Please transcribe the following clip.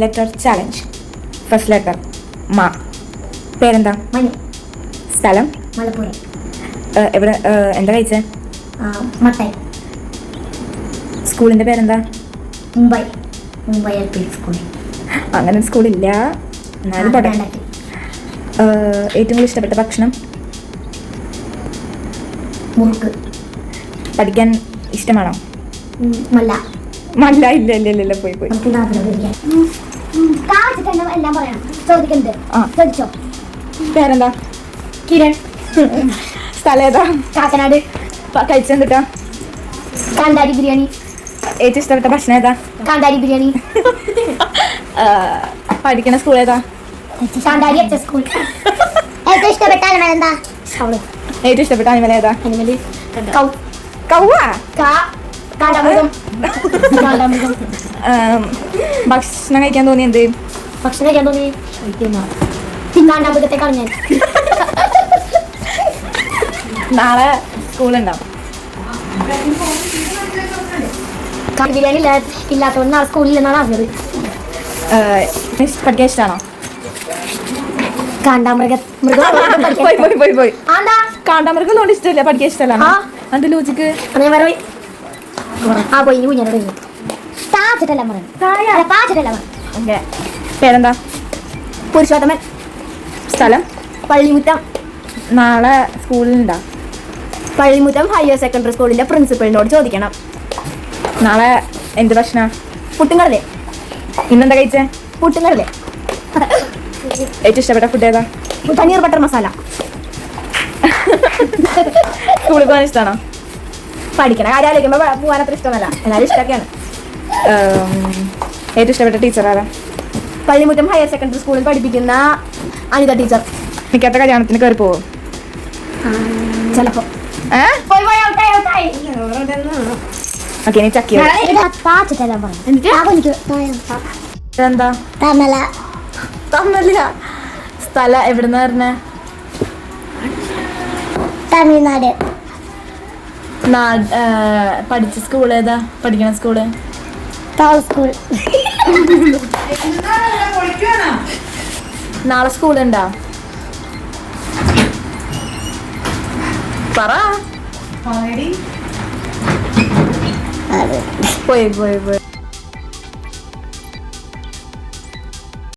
Letter challenge. First letter മാ. പേരെന്താ? മനു. സ്ഥലം? മലപ്പുറം. എവിടെ എന്താ കഴിച്ചേ? മട്ടായി. സ്കൂളിൻ്റെ പേരെന്താ? Mumbai LP school. അങ്ങനെ ഒരു സ്കൂളില്ല, എന്നാലും പഠനം. ഏറ്റവും കൂടുതൽ ഇഷ്ടപ്പെട്ട ഭക്ഷണം? മുറുക്ക്. പഠിക്കാൻ ഇഷ്ടമാണോ? മല്ല. മല്ല. ഇല്ല ഇല്ല ഇല്ല ഇല്ല പോയി പോയി. എല്ലാം പറയാം. ചോദിക്കണ്ടേ? ചോദിച്ചോ. പേരെന്താ? കിരൺ. സ്ഥലം ഏതാ? കാക്കനാട്. കഴിച്ചെന്തിട്ടാ? കാന്താരി ബിരിയാണി. ഏറ്റവും ഇഷ്ടപ്പെട്ട ഭക്ഷണം ഏതാ? കാന്താരി ബിരിയാണി. പഠിക്കുന്ന സ്കൂൾ ഏതാ? കാന്താരി HS സ്കൂൾ. ഏറ്റവും ഇഷ്ടപ്പെട്ട അനിമൽ എന്താ? ഏറ്റവും ഇഷ്ടപ്പെട്ട അനിമൽ ഏതാ? അനിമല് കൗ. കൗവാ? കാണ്ടാമൃഗം. ഭക്ഷണം കഴിക്കാൻ തോന്നി എന്ത്? ഭക്ഷണം കഴിക്കാൻ തോന്നി കാണ്ടാമൃഗത്തെ കളഞ്ഞാൽ. നാളെ സ്കൂളുണ്ടാവും. ബിരിയാണി ഇല്ലാത്തതുകൊണ്ട് നാളെ സ്കൂളിലെന്നാണ് അറിഞ്ഞത്. പഠിക്കാൻ ഇഷ്ടമാണോ? കാണ്ടാമൃഗം കാണ്ടാമൃഗം കൊണ്ട് ഇഷ്ടമില്ല, പഠിക്കാൻ ഇഷ്ടമല്ല. അത് ലോജിക്ക് പോയി കുഞ്ഞോട് പേരെന്താ? പുരുഷോത്തമൻ. സ്ഥലം? പള്ളിമുറ്റം. നാളെ സ്കൂളിലുണ്ടോ? പള്ളിമുറ്റം ഹയർ സെക്കൻഡറി സ്കൂളിന്റെ പ്രിൻസിപ്പളിനോട് ചോദിക്കണം. നാളെ എന്ത് ഭക്ഷണം? പുട്ടുംകടലേ. ഇന്നെന്താ കഴിച്ചേ? പുട്ടുംകടലേ. ഏറ്റവും ഇഷ്ടപ്പെട്ട ഫുഡ് ഏതാ? പനീർ ബട്ടർ മസാല. സ്കൂളിൽ പോകാൻ ഇഷ്ടമാണോ? പഠിക്കണ കാര്യം ആലോചിക്കുമ്പോൾ പോകാൻ അത്ര ഇഷ്ടമല്ല, എന്നാലും ഇഷ്ടമൊക്കെയാണ്. ഏറ്റവും ഇഷ്ടപ്പെട്ട ടീച്ചർ ആരാ? പള്ളിമുറ്റം ഹയർ സെക്കൻഡറി സ്കൂളിൽ പഠിപ്പിക്കുന്ന അനിത ടീച്ചർ. മിക്കത്ത കല്യാണത്തിന് കയറി പോവോ? ചിലപ്പോ. ഓക്കെ, ഇനി ചക്കി. എന്താ? തമിഴ. സ്ഥലം എവിടുന്ന പറഞ്ഞ? തമിഴ്നാട്. പഠിച്ച സ്കൂൾ ഏതാ? പഠിക്കണ സ്കൂള്? സ്കൂൾ. നാളെ സ്കൂളുണ്ടോ? പറ. പോയി പോയി പോയി.